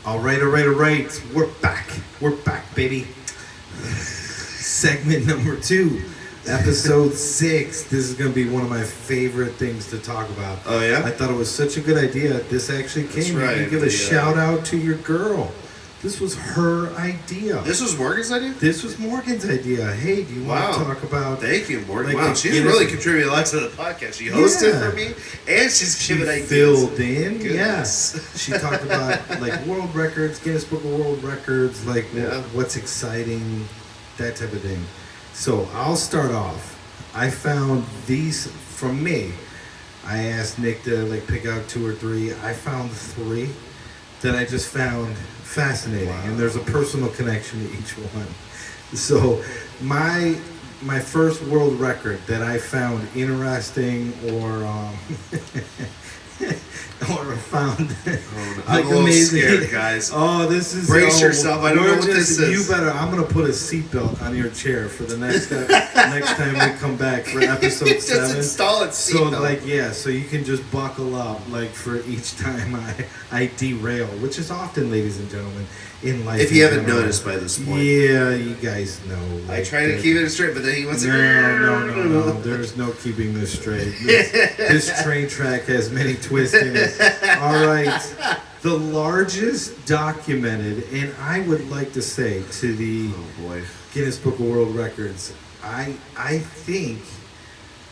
All right. We're back, baby. Segment number 2, episode 6. This is going to be one of my favorite things to talk about. Oh, yeah? I thought it was such a good idea. This actually came. Right. You give a shout out to your girl. This was her idea. This was Morgan's idea? This was Morgan's idea. Hey, do you want to talk about... Thank you, Morgan. Like, wow, she's really contributed a lot to the podcast. She hosted for me, and she's given ideas. Filled in, Goodness. yeah. She talked about, like, world records, Guinness Book of World Records, like, what's exciting, that type of thing. So, I'll start off. I found these, from me, I asked Nick to, like, pick out 2 or 3. I found 3 that I just found fascinating, and there's a personal connection to each one. So my first world record that I found interesting or or found I'm a little scared, guys. Oh, this is brace yourself. I don't know what this is. You better. I'm gonna put a seatbelt on your chair for the next next time we come back for episode 7. Just install it. So like so you can just buckle up like for each time I derail, which is often, ladies and gentlemen, in life. If you haven't noticed by this point. Yeah, you guys know. Like, I try to keep it straight, but then he wants to. No. There's no keeping this straight. This train track has many twists in it. All right. The largest documented, and I would like to say to the Guinness Book of World Records, I think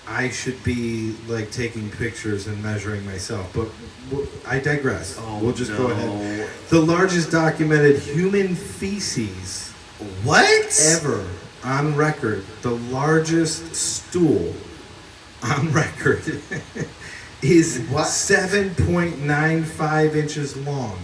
I should be like taking pictures and measuring myself, but I digress. We'll just go ahead. The largest documented human feces ever on record, the largest stool on record is 7.95 inches long.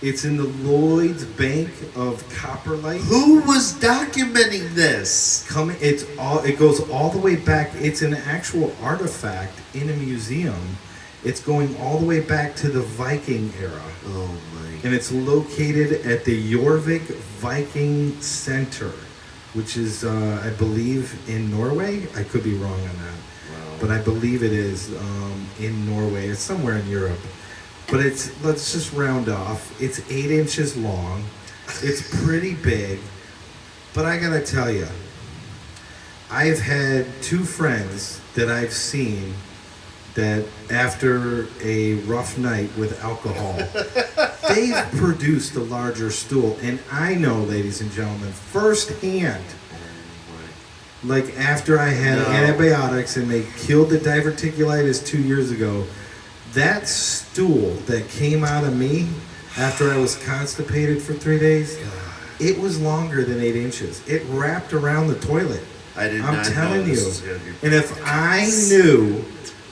It's in the Lloyd's Bank of Copperlight. Who was documenting this? It goes all the way back. It's an actual artifact in a museum. It's going all the way back to the Viking era. Oh my! And it's located at the Jorvik Viking Center, which is, I believe, in Norway. I could be wrong on that. But I believe it is in Norway. It's somewhere in Europe. But let's just round off. It's 8 inches long. It's pretty big. But I gotta tell you, I've had 2 friends that I've seen that after a rough night with alcohol, they've produced a larger stool. And I know, ladies and gentlemen, firsthand, like after I had antibiotics and they killed the diverticulitis 2 years ago, that stool that came out of me after I was constipated for 3 days, it was longer than 8 inches. It wrapped around the toilet. I'm telling you. And if I knew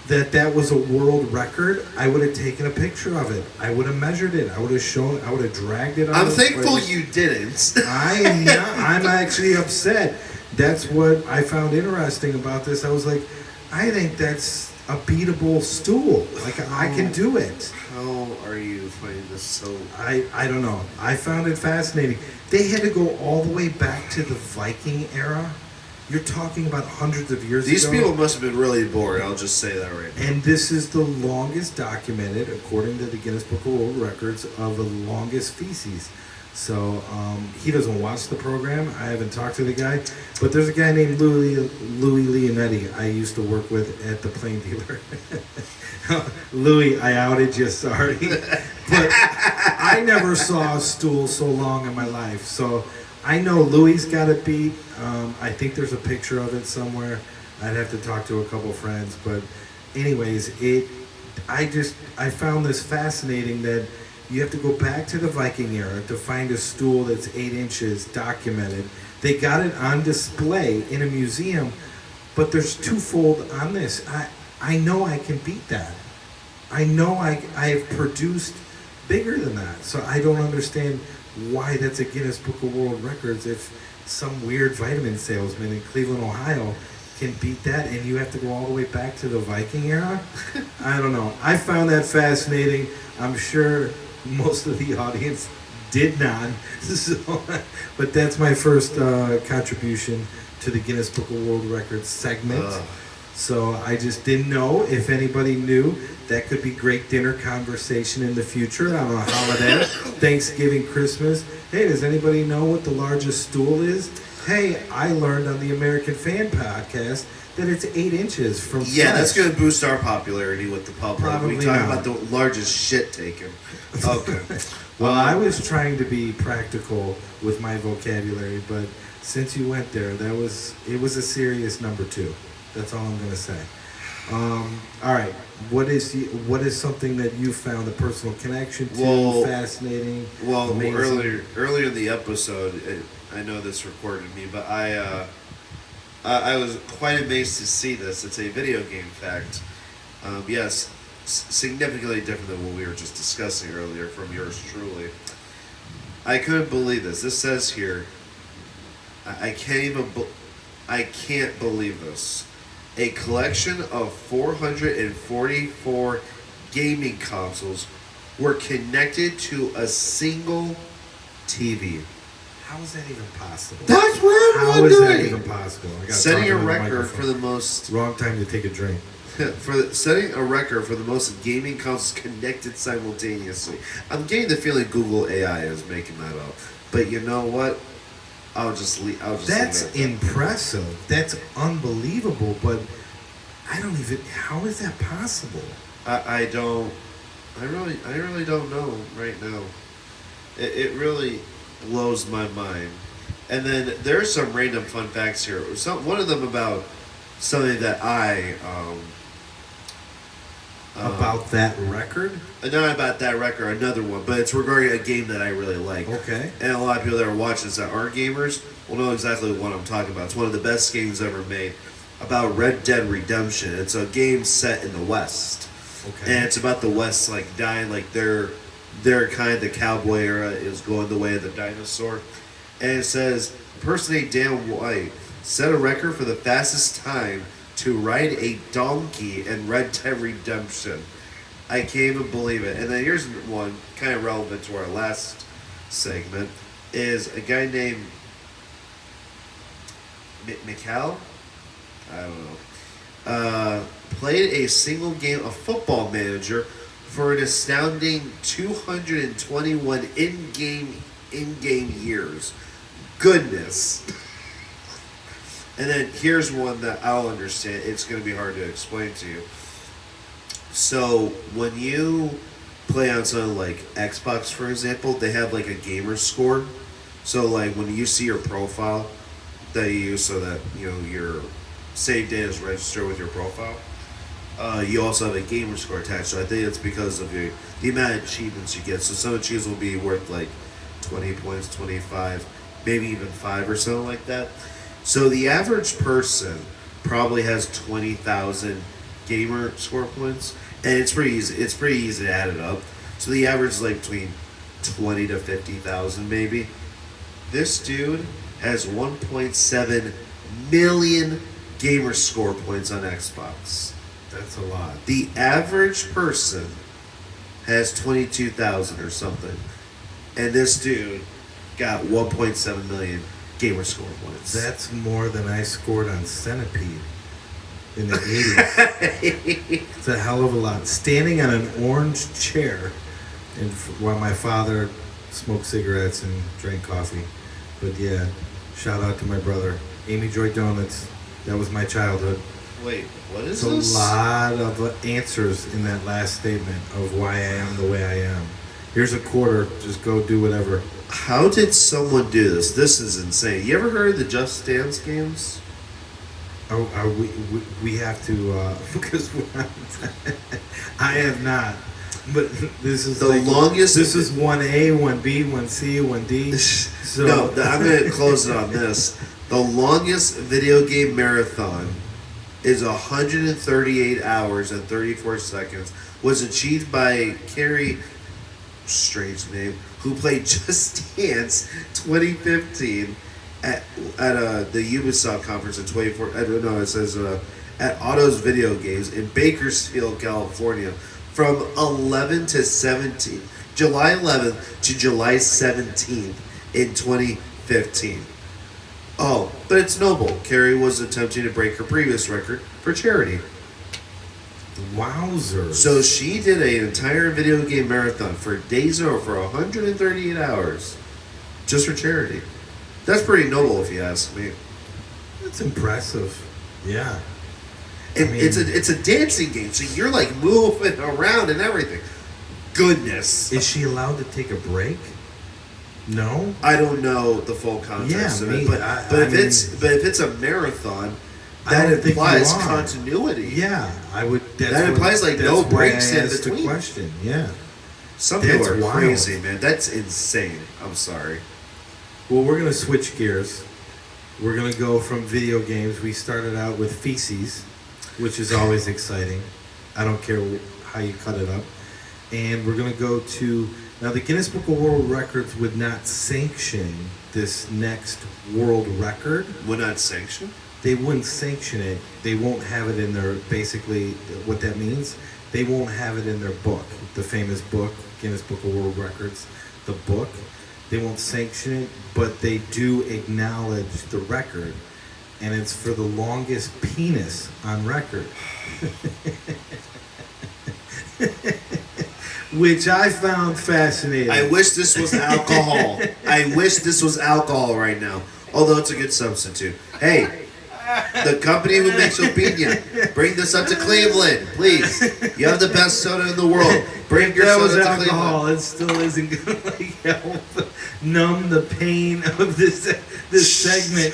that was a world record, I would have taken a picture of it. I would have measured it. I would have shown. I would have dragged it on. I'm thankful you didn't. I am not. I'm actually upset. That's what I found interesting about this. I was like, I think that's a beatable stool. Like, I can do it. How are you finding this so... I don't know. I found it fascinating. They had to go all the way back to the Viking era. You're talking about hundreds of years ago. These people must have been really bored. I'll just say that right now. And this is the longest documented, according to the Guinness Book of World Records, of the longest feces. So he doesn't watch the program. I haven't talked to the guy, but there's a guy named Louis Leonetti I used to work with at the plane dealer. Louis, I outed you, sorry, but I never saw a stool so long in my life. So I know Louis got it beat. I think there's a picture of it somewhere. I'd have to talk to a couple friends, but anyways, I found this fascinating that you have to go back to the Viking era to find a stool that's 8 inches documented. They got it on display in a museum, but there's twofold on this. I know I can beat that. I know I have produced bigger than that. So I don't understand why that's a Guinness Book of World Records if some weird vitamin salesman in Cleveland, Ohio can beat that, and you have to go all the way back to the Viking era? I don't know. I found that fascinating. I'm sure most of the audience did not. So, but that's my first contribution to the Guinness Book of World Records segment. So I just didn't know if anybody knew. That could be great dinner conversation in the future on a holiday, Thanksgiving, Christmas. Hey, does anybody know what the largest stool is? Hey, I learned on the American Fan podcast that it's 8 inches from Yeah, Fletch. that's going to boost our popularity with the public. Probably We talk not. about the largest shit taken. Okay. Well, I was trying to be practical with my vocabulary, but since you went there, it was a serious number 2. That's all I'm going to say. All right, what is something that you found a personal connection to, Well- fascinating? Well, amazing? earlier in the episode, I know this recorded me, but I was quite amazed to see this. It's a video game fact. Yes, significantly different than what we were just discussing earlier from yours truly. I couldn't believe this. This says here, I can't believe this. A collection of 444 gaming consoles were connected to a single TV. How is that even possible? That's what I'm How is that wondering. even possible? I gotta Setting talk a into the record for microphone. the most Wrong time to take a drink. setting a record for the most gaming consoles connected simultaneously. I'm getting the feeling Google AI is making that up. But you know what? I'll just leave. That's leave it. impressive. That's unbelievable. But I don't even. How is that possible? I really don't know right now. It really blows my mind. And then there's some random fun facts here. One of them about something that I About that record? not about that record, another one, but it's regarding a game that I really like. Okay. And a lot of people that are watching this that aren't gamers will know exactly what I'm talking about. It's one of the best games ever made about Red Dead Redemption. It's a game set in the West. Okay. And it's about the West like dying, like their kind of the cowboy era is going the way of the dinosaur. And it says, a person named Dan White set a record for the fastest time to ride a donkey in Red Dead Redemption. I can't even believe it. And then here's one kind of relevant to our last segment is a guy named Mikal. I don't know. Played a single game of Football Manager for an astounding 221 in-game years. Goodness. And then here's one that I'll understand. It's going to be hard to explain to you. So when you play on something like Xbox, for example, they have like a gamer score. So like when you see your profile that you use so that your save data is registered with your profile, you also have a gamer score attached. So I think it's because of the amount of achievements you get. So some achievements will be worth like 20 points, 25, maybe even 5 or something like that. So the average person probably has 20,000 gamer score points, and it's pretty easy. It's pretty easy to add it up. So the average is like between 20 to 50,000 maybe. This dude has 1.7 million gamer score points on Xbox. That's a lot. The average person has 22,000 or something, and this dude got 1.7 million gamer score points. That's more than I scored on Centipede in the 80s. It's a hell of a lot. Standing on an orange chair while my father smoked cigarettes and drank coffee. But yeah, shout out to my brother. Amy Joy Donuts. That was my childhood. Wait, what is It's this? a lot of answers in that last statement of why I am the way I am. Here's a quarter. Just go do whatever. How did someone do this? This is insane. You ever heard of the Just Dance games? We have to because I have not. But this is The like, longest- This is 1A, 1B, 1C, 1D. So No, I'm going to close it on this. The longest video game marathon is 138 hours and 34 seconds. Was achieved by Carrie, strange name, who played Just Dance 2015 at the Ubisoft conference in 2014. I don't know. It says at Auto's Video Games in Bakersfield, California, from 11 to 17, July 11th to July 17th in 2015. Oh, but it's noble. Carrie was attempting to break her previous record for charity. Wowzers. So she did an entire video game marathon for days or for 138 hours just for charity. That's pretty noble if you ask me. That's impressive. Yeah. And it's a dancing game, so you're like moving around and everything. Goodness. Is she allowed to take a break? No. I don't know the full context of it, but if it's a marathon, that implies continuity. Yeah, I would. That implies like no breaks in between. The question, yeah. Some people are crazy, man. That's insane. I'm sorry. Well, we're gonna switch gears. We're gonna go from video games. We started out with feces, which is always exciting. I don't care how you cut it up. And we're gonna go to now. The Guinness Book of World Records would not sanction this next world record. Would not sanction? They wouldn't sanction it. They won't have it in their, basically what that means, they won't have it in their book, the famous book, Guinness Book of World Records, the book. They won't sanction it, but they do acknowledge the record, and it's for the longest penis on record. Which I found fascinating. I wish this was alcohol. I wish this was alcohol right now, although it's a good substitute. Hey, the company who makes Opinion, bring this up to Cleveland, please. You have the best soda in the world. Bring your soda to alcohol. Cleveland. It still isn't going to help numb the pain of this segment.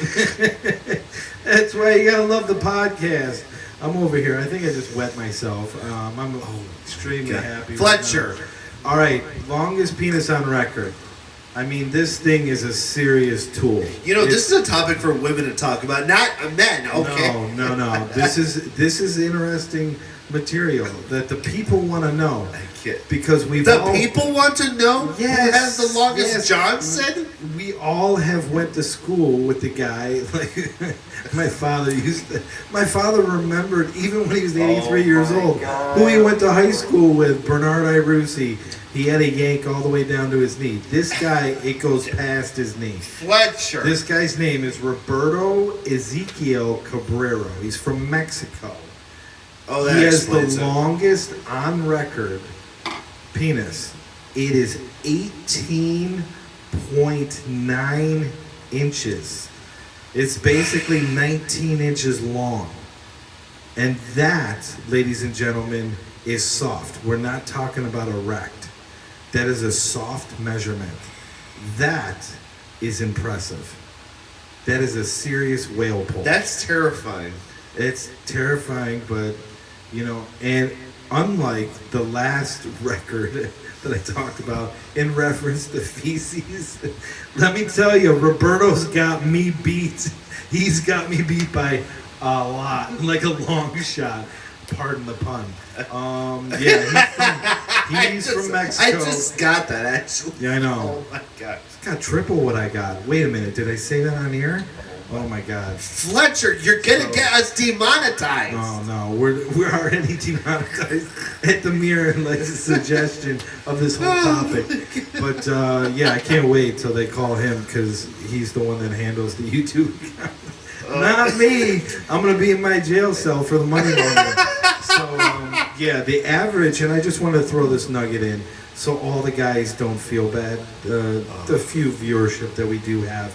That's why you gotta love the podcast. I'm over here. I think I just wet myself. I'm extremely happy. Fletcher. Right now. All right, longest penis on record. I mean, this thing is a serious tool. You know, this is a topic for women to talk about, not men. Okay. No. This is interesting material that the people want to know. Because people want to know who has the longest. Yes. John said we all have went to school with the guy. Like my father remembered even when he was 83 years old who he went to high school with. Bernard Irucci. He had a yank all the way down to his knee. This guy, it goes past his knee. Fletcher. This guy's name is Roberto Ezequiel Cabrera. He's from Mexico. Oh, that he has the explains it. longest on record penis. It is 18.9 inches. It's basically 19 inches long. And that, ladies and gentlemen, is soft. We're not talking about erect. That is a soft measurement. That is impressive. That is a serious whale pull. That's terrifying. It's terrifying, but, you know, and unlike the last record that I talked about in reference to feces, let me tell you, Roberto's got me beat. He's got me beat by a lot, like a long shot. Pardon the pun. He's from Mexico. I just got that, actually. Yeah, I know. Oh, my God. It's got triple what I got. Wait a minute. Did I say that on air? Oh, my God. Fletcher, you're going to get us demonetized. No. We're already demonetized at the mere like suggestion of this whole topic. But, I can't wait till they call him because he's the one that handles the YouTube account. Not me. I'm going to be in my jail cell for the money laundering. So, the average, and I just want to throw this nugget in so all the guys don't feel bad. The few viewership that we do have,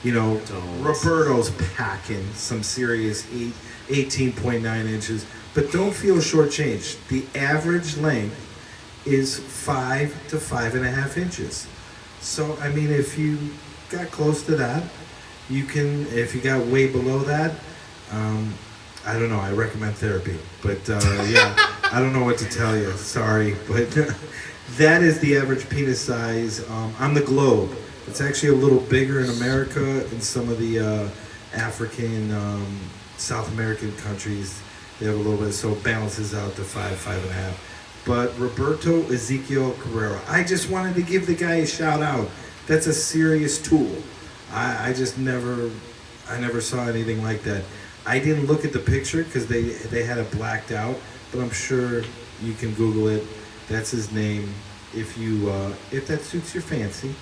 you know, Roberto's packing some serious 18.9 inches, but don't feel shortchanged. The average length is 5 to 5.5 inches. So, I mean, if you got close to that, you can, if you got way below that, I don't know, I recommend therapy. But I don't know what to tell you, sorry. But that is the average penis size on the globe. It's actually a little bigger in America and some of the African, South American countries. They have a little bit, so it balances out to 5.5. But Roberto Ezequiel Cabrera, I just wanted to give the guy a shout out. That's a serious tool. I never saw anything like that. I didn't look at the picture because they had it blacked out, but I'm sure you can Google it. That's his name if that suits your fancy.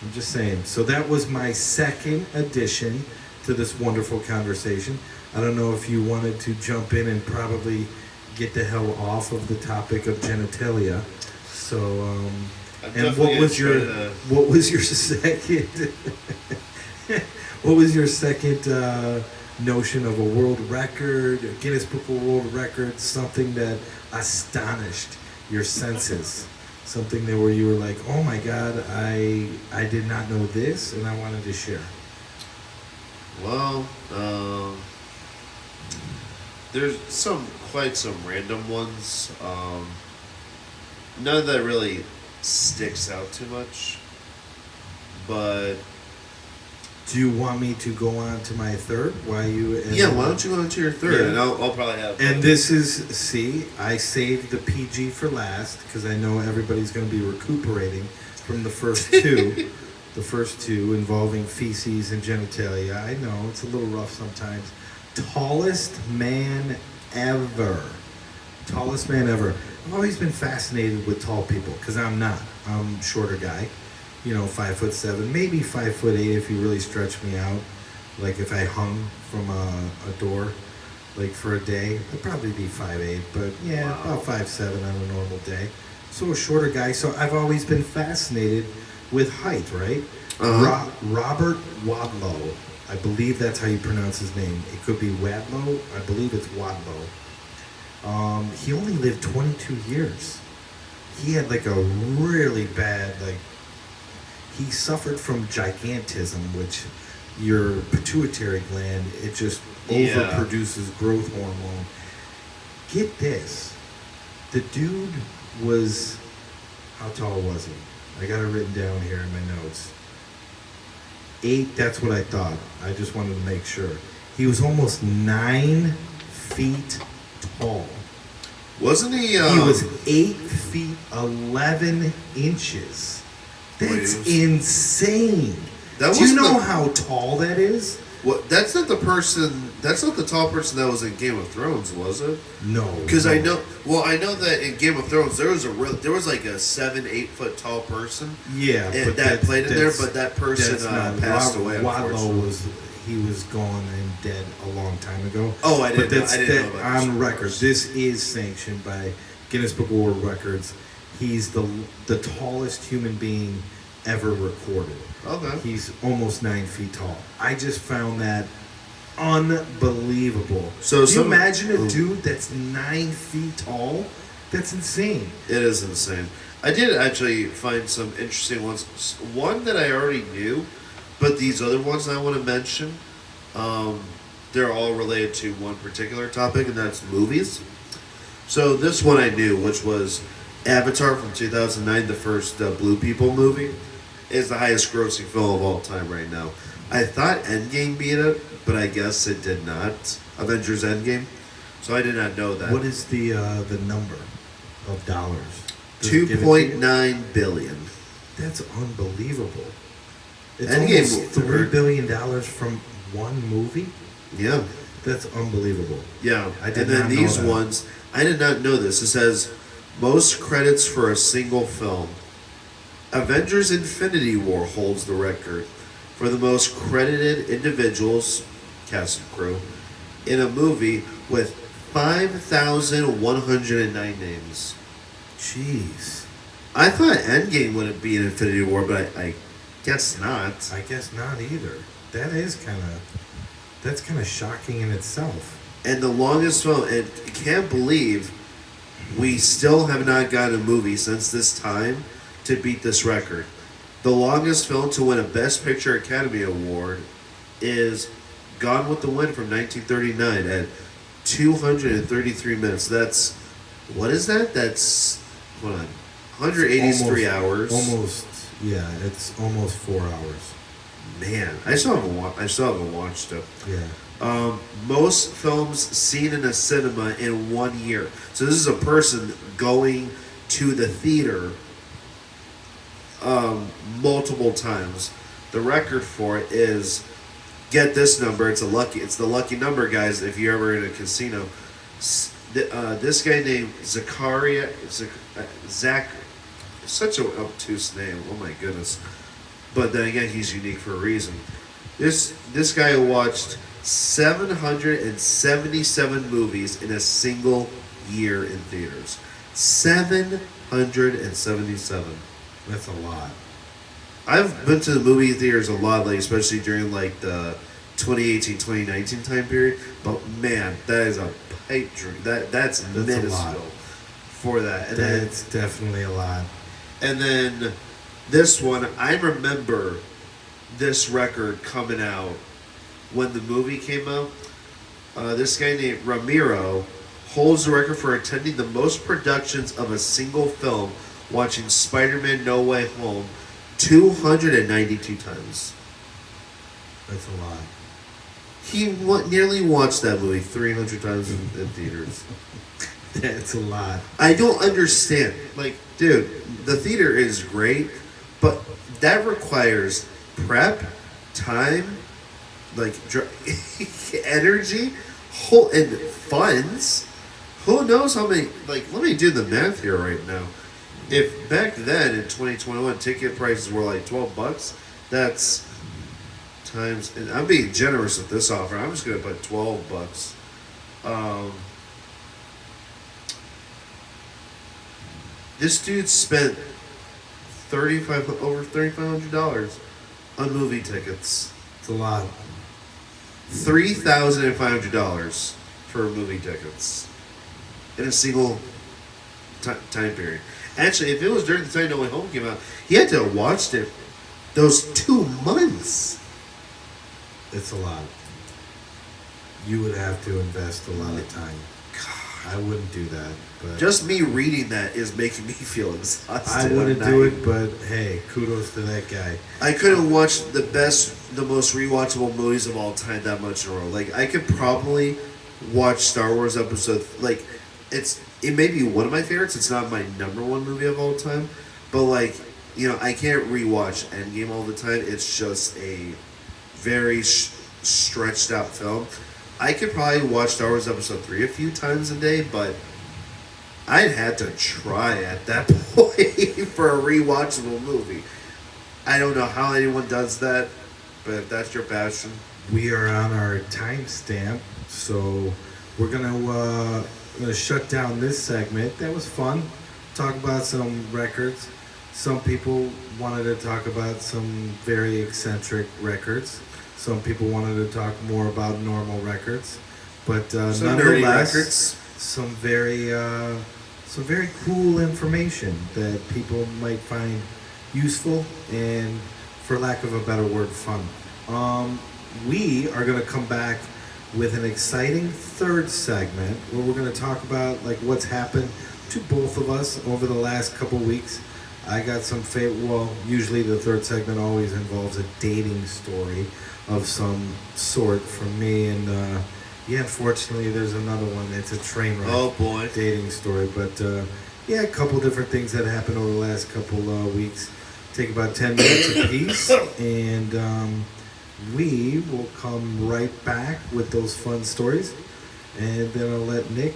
I'm just saying. So that was my second edition to this wonderful conversation. I don't know if you wanted to jump in and probably get the hell off of the topic of genitalia. So, and what was your second what was your second notion of a world record, a Guinness Book of World Records, something that astonished your senses, something that where you were like, oh my God, I did not know this, and I wanted to share. Well, there's quite some random ones. None that really sticks out too much, but. Do you want me to go on to my third? Why don't you go on to your third? Yeah. And I'll probably have. And this is, I saved the PG for last because I know everybody's going to be recuperating from the first two. The first two involving feces and genitalia. I know, it's a little rough sometimes. Tallest man ever. Tallest man ever. I've always been fascinated with tall people because I'm not. I'm a shorter guy. 5'7", maybe 5'8" if you really stretch me out. Like if I hung from a door, like for a day, I'd probably be 5'8", but yeah, wow. About 5'7" on a normal day. So a shorter guy. So I've always been fascinated with height, right? Uh-huh. Robert Wadlow, I believe that's how you pronounce his name. It could be Wadlow. I believe it's Wadlow. He only lived 22 years. He had like a really bad he suffered from gigantism, which your pituitary gland, it just overproduces growth hormone. Get this. The dude was, how tall was he? I got it written down here in my notes. 8, that's what I thought. I just wanted to make sure. He was almost 9 feet tall. Wasn't he? He was 8 feet 11 inches. That's insane. Do you know how tall that is? What? That's not the person. That's not the tall person that was in Game of Thrones, was it? No. Because I know. Well, I know that in Game of Thrones there was like a 7-8 foot tall person. Yeah, but that played in there. But that person passed away. Wadlow was gone and dead a long time ago. Oh, I didn't know about on record. This is sanctioned by Guinness Book of World Records. He's the tallest human being ever recorded. Okay. He's almost 9 feet tall. I just found that unbelievable. So can you imagine a dude that's 9 feet tall? That's insane. It is insane. I did actually find some interesting ones. One that I already knew, but these other ones I want to mention, they're all related to one particular topic, and that's movies. So this one I knew, which was Avatar from 2009, the first Blue People movie, is the highest grossing film of all time right now. I thought Endgame beat it, but I guess it did not. Avengers Endgame. So I did not know that. What is the number of dollars? 2.9 billion. That's unbelievable. It's Endgame almost $3 billion from one movie? Yeah. That's unbelievable. Yeah. And then these ones, I did not know this. It says most credits for a single film. Avengers Infinity War holds the record for the most credited individuals, cast and crew, in a movie with 5,109 names. Jeez. I thought Endgame would be an Infinity War, but I guess not. I guess not either. That's kind of shocking in itself. And the longest film, and I can't believe we still have not gotten a movie since this time to beat this record. The longest film to win a Best Picture Academy Award is Gone with the Wind from 1939 at 233 minutes. That's, what is that? That's, hold on, 183 hours. Yeah, it's almost 4 hours. Man, I still haven't watched it. Yeah. Most films seen in a cinema in 1 year. So this is a person going to the theater multiple times. The record for it is, get this number. It's the lucky number, guys. If you're ever in a casino, this guy named Zach, such an obtuse name. Oh my goodness! But then again, he's unique for a reason. This guy watched 777 movies in a single year in theaters. 777. That's a lot. I've been to the movie theaters a lot lately, especially during like the 2018-2019 time period. But man, that is a pipe dream. That's a minuscule lot. for that. And That's definitely a lot. then this one, I remember this record coming out when the movie came out. This guy named Ramiro holds the record for attending the most productions of a single film, watching Spider-Man No Way Home 292 times. That's a lot. He nearly watched that movie 300 times in theaters. That's a lot. I don't understand. Like, dude, the theater is great, but that requires prep, time, like energy, and funds. Who knows how many? Like, let me do the math here right now. If back then in 2021 ticket prices were like $12, that's times. And I'm being generous with this offer. I'm just gonna put $12. This dude spent over $3,500 on movie tickets. It's a lot. $3,500 for movie tickets in a single time period. Actually, if it was during the time No Way Home came out, he had to have watched it those 2 months. It's a lot. You would have to invest a lot of time. I wouldn't do that. But Just me reading that is making me feel exhausted. I wouldn't do it, but hey, kudos to that guy. I couldn't watch the most rewatchable movies of all time that much in a row. Like, I could probably watch Star Wars episode, like, it may be one of my favorites. It's not my number one movie of all time, but like, I can't rewatch Endgame all the time. It's just a very stretched out film. I could probably watch Star Wars episode 3 a few times a day, but I'd had to try at that point for a rewatchable movie. I don't know how anyone does that, but if that's your passion. We are on our timestamp, so we're gonna shut down this segment. That was fun. Talk about some records. Some people wanted to talk about some very eccentric records. Some people wanted to talk more about normal records, but Some nerdy nonetheless, records. some very cool information that people might find useful and, for lack of a better word, fun. We are going to come back with an exciting third segment where we're going to talk about like what's happened to both of us over the last couple weeks. I got some usually the third segment always involves a dating story of some sort from me, and unfortunately there's another one. It's a train wreck. Oh boy. Dating story, but a couple different things that happened over the last couple weeks. Take about 10 minutes apiece, and we will come right back with those fun stories, and then I'll let Nick